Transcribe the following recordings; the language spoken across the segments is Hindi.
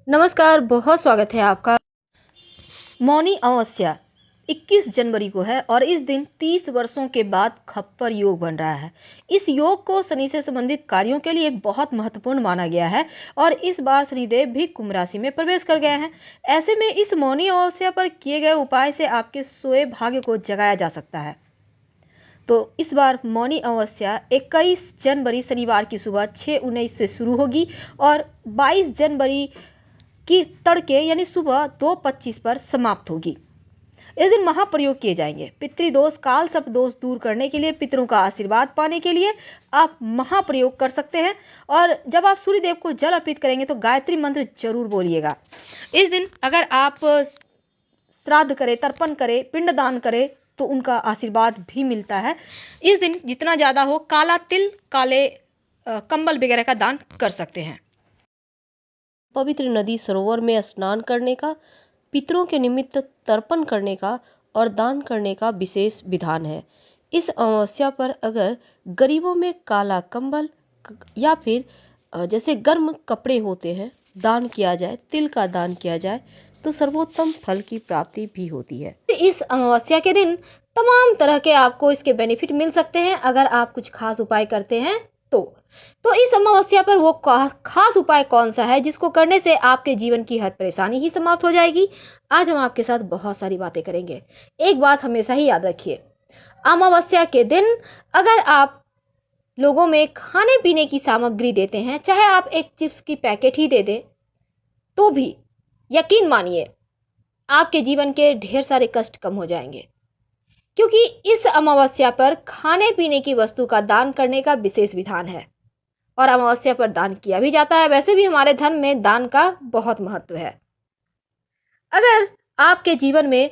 नमस्कार, बहुत स्वागत है आपका। मौनी अमावस्या 21 जनवरी को है और इस दिन 30 वर्षों के बाद खप्पर योग बन रहा है। इस योग को शनि से संबंधित कार्यों के लिए बहुत महत्वपूर्ण माना गया है और इस बार शनिदेव भी कुंभ राशि में प्रवेश कर गए हैं। ऐसे में इस मौनी अमावस्या पर किए गए उपाय से आपके सोए भाग्य को जगाया जा सकता है। तो इस बार मौनी अमावस्या 21 जनवरी शनिवार की सुबह 6:19 से शुरू होगी और 22 जनवरी की तड़के यानी सुबह 2:25 पर समाप्त होगी। इस दिन महाप्रयोग किए जाएंगे। पितृदोष काल सर्प दोष दूर करने के लिए, पितरों का आशीर्वाद पाने के लिए आप महाप्रयोग कर सकते हैं। और जब आप सूर्य देव को जल अर्पित करेंगे तो गायत्री मंत्र जरूर बोलिएगा। इस दिन अगर आप श्राद्ध करें, तर्पण करें, पिंडदान करें तो उनका आशीर्वाद भी मिलता है। इस दिन जितना ज़्यादा हो काला तिल, काले कंबल वगैरह का दान कर सकते हैं। पवित्र नदी सरोवर में स्नान करने का, पितरों के निमित्त तर्पण करने का और दान करने का विशेष विधान है। इस अमावस्या पर अगर गरीबों में काला कंबल या फिर जैसे गर्म कपड़े होते हैं दान किया जाए, तिल का दान किया जाए तो सर्वोत्तम फल की प्राप्ति भी होती है। इस अमावस्या के दिन तमाम तरह के आपको इसके बेनिफिट मिल सकते हैं अगर आप कुछ खास उपाय करते हैं तो इस अमावस्या पर वो खास उपाय कौन सा है जिसको करने से आपके जीवन की हर परेशानी ही समाप्त हो जाएगी। आज हम आपके साथ बहुत सारी बातें करेंगे। एक बात हमेशा ही याद रखिए, अमावस्या के दिन अगर आप लोगों में खाने पीने की सामग्री देते हैं, चाहे आप एक चिप्स की पैकेट ही दे दें, तो भी यकीन मानिए आपके जीवन के ढेर सारे कष्ट कम हो जाएंगे, क्योंकि इस अमावस्या पर खाने पीने की वस्तु का दान करने का विशेष विधान है और अमावस्या पर दान किया भी जाता है। वैसे भी हमारे धर्म में दान का बहुत महत्व है। अगर आपके जीवन में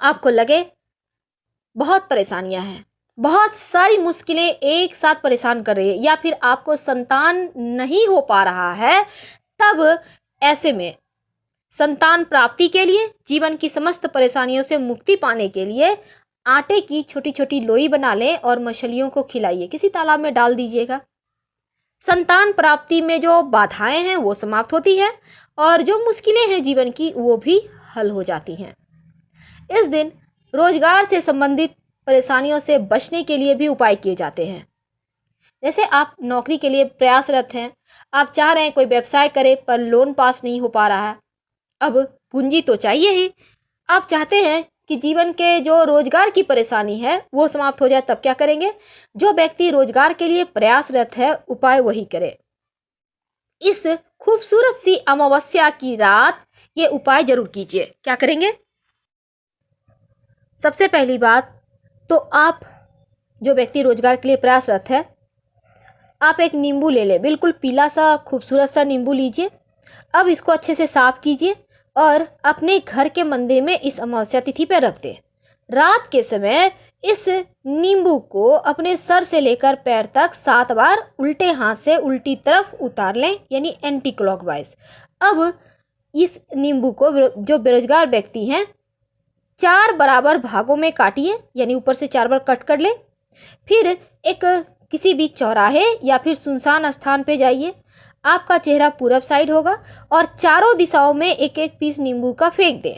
आपको लगे बहुत परेशानियां हैं, बहुत सारी मुश्किलें एक साथ परेशान कर रही है या फिर आपको संतान नहीं हो पा रहा है, तब ऐसे में संतान प्राप्ति के लिए, जीवन की समस्त परेशानियों से मुक्ति पाने के लिए आटे की छोटी छोटी लोई बना लें और मछलियों को खिलाइए, किसी तालाब में डाल दीजिएगा। संतान प्राप्ति में जो बाधाएं हैं वो समाप्त होती है और जो मुश्किलें हैं जीवन की वो भी हल हो जाती हैं। इस दिन रोजगार से संबंधित परेशानियों से बचने के लिए भी उपाय किए जाते हैं। जैसे आप नौकरी के लिए प्रयासरत हैं, आप चाह रहे हैं कोई व्यवसाय करें पर लोन पास नहीं हो पा रहा है, अब पूंजी तो चाहिए ही। आप चाहते हैं कि जीवन के जो रोजगार की परेशानी है वो समाप्त हो जाए, तब क्या करेंगे? जो व्यक्ति रोजगार के लिए प्रयासरत है उपाय वही करे। इस खूबसूरत सी अमावस्या की रात ये उपाय जरूर कीजिए। क्या करेंगे? सबसे पहली बात तो आप जो व्यक्ति रोजगार के लिए प्रयासरत है, आप एक नींबू ले लें, बिल्कुल पीला सा खूबसूरत सा नींबू लीजिए। अब इसको अच्छे से साफ कीजिए और अपने घर के मंदिर में इस अमावस्या तिथि पर रख दें। रात के समय इस नींबू को अपने सर से लेकर पैर तक 7 बार उल्टे हाथ से उल्टी तरफ उतार लें, यानी एंटी क्लॉकवाइज। अब इस नींबू को जो बेरोजगार व्यक्ति हैं 4 बराबर भागों में काटिए, यानी ऊपर से 4 बार कट कर लें। फिर एक किसी भी चौराहे या फिर सुनसान स्थान पे जाइए। आपका चेहरा पूरब साइड होगा और चारों दिशाओं में एक एक पीस नींबू का फेंक दें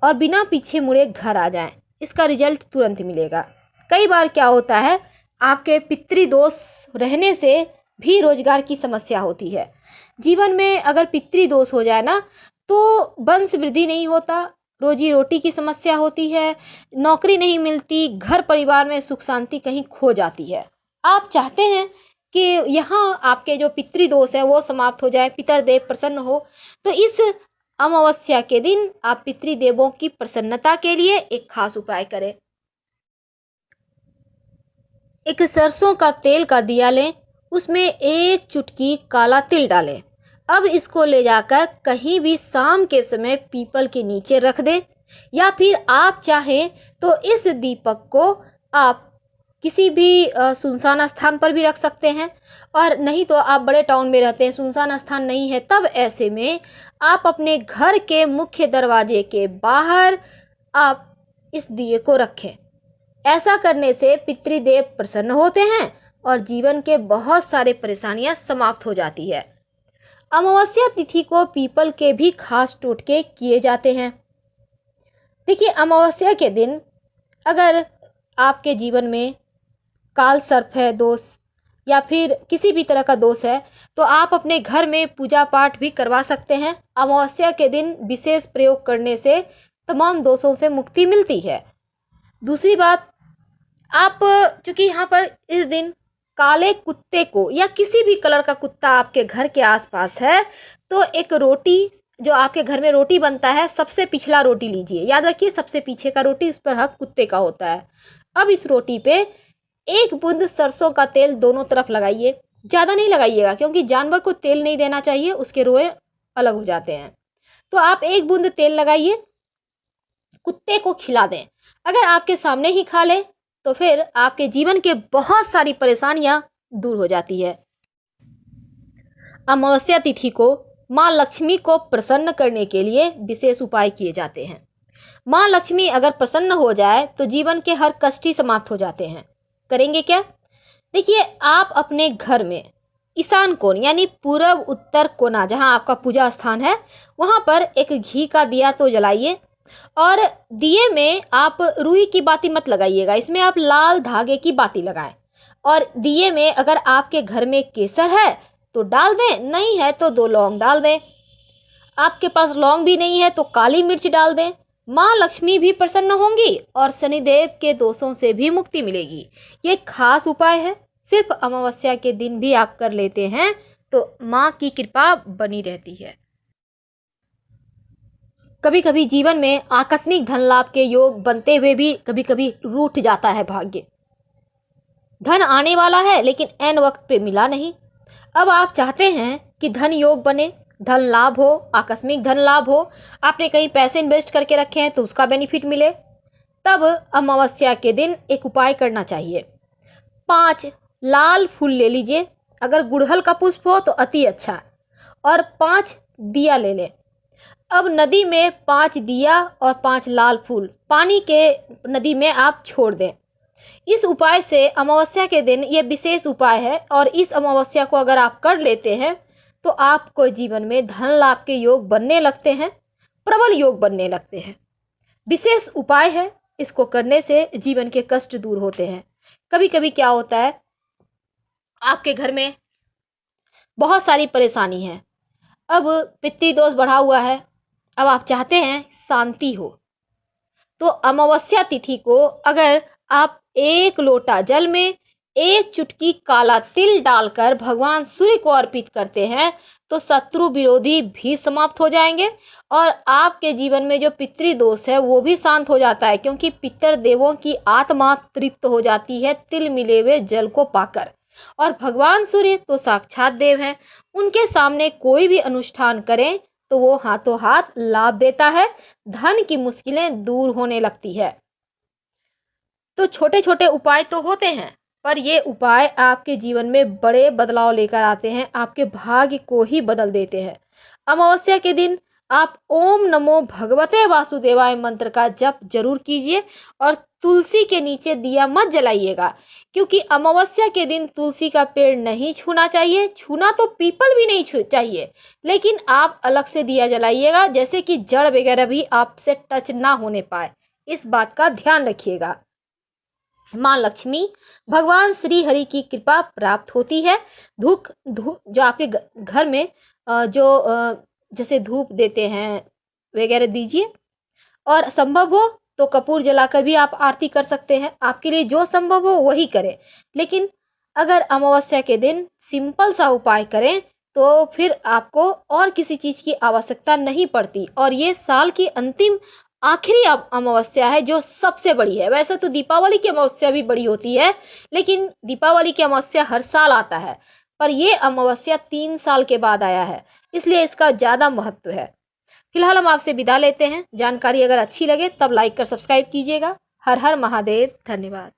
और बिना पीछे मुड़े घर आ जाएं। इसका रिजल्ट तुरंत मिलेगा। कई बार क्या होता है, आपके पितृदोष रहने से भी रोजगार की समस्या होती है। जीवन में अगर पितृदोष हो जाए ना तो वंश वृद्धि नहीं होता, रोजी रोटी की समस्या होती है, नौकरी नहीं मिलती, घर परिवार में सुख शांति कहीं खो जाती है। आप चाहते हैं कि यहाँ आपके जो पितृदोष है वो समाप्त हो जाए, पितरदेव प्रसन्न हो, तो इस अमावस्या के दिन आप पितृदेवों की प्रसन्नता के लिए एक खास उपाय करें। एक सरसों का तेल का दिया लें, उसमें 1 चुटकी काला तिल डालें। अब इसको ले जाकर कहीं भी शाम के समय पीपल के नीचे रख दें, या फिर आप चाहें तो इस दीपक को आप किसी भी सुनसान स्थान पर भी रख सकते हैं, और नहीं तो आप बड़े टाउन में रहते हैं, सुनसान स्थान नहीं है, तब ऐसे में आप अपने घर के मुख्य दरवाजे के बाहर आप इस दिए को रखें। ऐसा करने से पितृदेव प्रसन्न होते हैं और जीवन के बहुत सारे परेशानियां समाप्त हो जाती है। अमावस्या तिथि को पीपल के भी खास टोटके किए जाते हैं। देखिए, अमावस्या के दिन अगर आपके जीवन में काल सर्प है दोष या फिर किसी भी तरह का दोष है, तो आप अपने घर में पूजा पाठ भी करवा सकते हैं। अमावस्या के दिन विशेष प्रयोग करने से तमाम दोषों से मुक्ति मिलती है। दूसरी बात, आप चूंकि यहाँ पर इस दिन काले कुत्ते को या किसी भी कलर का कुत्ता आपके घर के आसपास है, तो एक रोटी, जो आपके घर में रोटी बनता है, सबसे पिछला रोटी लीजिए। याद रखिए, सबसे पीछे का रोटी, उस पर हक कुत्ते का होता है। अब इस रोटी पे एक बूंद सरसों का तेल दोनों तरफ लगाइए। ज़्यादा नहीं लगाइएगा, क्योंकि जानवर को तेल नहीं देना चाहिए, उसके रोए अलग हो जाते हैं। तो आप एक बूंद तेल लगाइए, कुत्ते को खिला दें। अगर आपके सामने ही खा ले तो फिर आपके जीवन के बहुत सारी परेशानियां दूर हो जाती है। अमावस्या तिथि को माँ लक्ष्मी को प्रसन्न करने के लिए विशेष उपाय किए जाते हैं। माँ लक्ष्मी अगर प्रसन्न हो जाए तो जीवन के हर कष्ट ही समाप्त हो जाते हैं। करेंगे क्या? देखिए, आप अपने घर में ईशान कोण यानी पूर्व उत्तर कोना, जहाँ आपका पूजा स्थान है, वहाँ पर एक घी का दिया तो जलाइए। और दिए में आप रुई की बाती मत लगाइएगा, इसमें आप लाल धागे की बाती लगाएं। और दिए में अगर आपके घर में केसर है तो डाल दें, नहीं है तो 2 लौंग डाल दें। आपके पास लौंग भी नहीं है तो काली मिर्च डाल दें। माँ लक्ष्मी भी प्रसन्न होंगी और शनिदेव के दोषों से भी मुक्ति मिलेगी। ये खास उपाय है, सिर्फ अमावस्या के दिन भी आप कर लेते हैं तो माँ की कृपा बनी रहती है। कभी कभी जीवन में आकस्मिक धन लाभ के योग बनते हुए भी कभी कभी रूठ जाता है भाग्य। धन आने वाला है लेकिन ऐन वक्त पे मिला नहीं। अब आप चाहते हैं कि धन योग बने, धन लाभ हो, आकस्मिक धन लाभ हो, आपने कहीं पैसे इन्वेस्ट करके रखे हैं तो उसका बेनिफिट मिले। तब अमावस्या के दिन एक उपाय करना चाहिए। 5 लाल फूल ले लीजिए, अगर गुड़हल का पुष्प हो तो अति अच्छा, और 5 दिया ले लें। अब नदी में 5 दिया और 5 लाल फूल पानी के नदी में आप छोड़ दें। इस उपाय से अमावस्या के दिन, ये विशेष उपाय है, और इस अमावस्या को अगर आप कर लेते हैं तो आपको जीवन में धन लाभ के योग बनने लगते हैं, प्रबल योग बनने लगते हैं। विशेष उपाय है, इसको करने से जीवन के कष्ट दूर होते हैं। कभी कभी क्या होता है, आपके घर में बहुत सारी परेशानी है, अब पितृदोष बढ़ा हुआ है, अब आप चाहते हैं शांति हो, तो अमावस्या तिथि को अगर आप 1 लोटा जल में 1 चुटकी काला तिल डालकर भगवान सूर्य को अर्पित करते हैं तो शत्रु विरोधी भी समाप्त हो जाएंगे और आपके जीवन में जो पितृदोष है वो भी शांत हो जाता है, क्योंकि पितर देवों की आत्मा तृप्त हो जाती है तिल मिले हुए जल को पाकर। और भगवान सूर्य तो साक्षात देव हैं, उनके सामने कोई भी अनुष्ठान करें तो वो हाथों हाथ लाभ देता है, धन की मुश्किलें दूर होने लगती है। तो छोटे छोटे उपाय तो होते हैं, पर ये उपाय आपके जीवन में बड़े बदलाव लेकर आते हैं, आपके भाग्य को ही बदल देते हैं। अमावस्या के दिन आप ओम नमो भगवते वासुदेवाय मंत्र का जप जरूर कीजिए और तुलसी के नीचे दिया मत जलाइएगा, क्योंकि अमावस्या के दिन तुलसी का पेड़ नहीं छूना चाहिए। छूना तो पीपल भी नहीं चाहिए, लेकिन आप अलग से दिया जलाइएगा, जैसे कि जड़ वगैरह भी आपसे टच ना होने पाए, इस बात का ध्यान रखिएगा। माँ लक्ष्मी, भगवान श्री हरि की कृपा प्राप्त होती है। धूप जो आपके घर में जैसे धूप देते हैं वगैरह दीजिए, और संभव हो तो कपूर जलाकर भी आप आरती कर सकते हैं। आपके लिए जो संभव हो वही करें, लेकिन अगर अमावस्या के दिन सिंपल सा उपाय करें तो फिर आपको और किसी चीज़ की आवश्यकता नहीं पड़ती। और ये साल की अंतिम आखिरी अमावस्या है जो सबसे बड़ी है। वैसे तो दीपावली की अमावस्या भी बड़ी होती है, लेकिन दीपावली की अमावस्या हर साल आता है, पर ये अमावस्या 3 साल के बाद आया है, इसलिए इसका ज़्यादा महत्व है। फिलहाल हम आपसे विदा लेते हैं। जानकारी अगर अच्छी लगे तब लाइक कर सब्सक्राइब कीजिएगा। हर हर महादेव। धन्यवाद।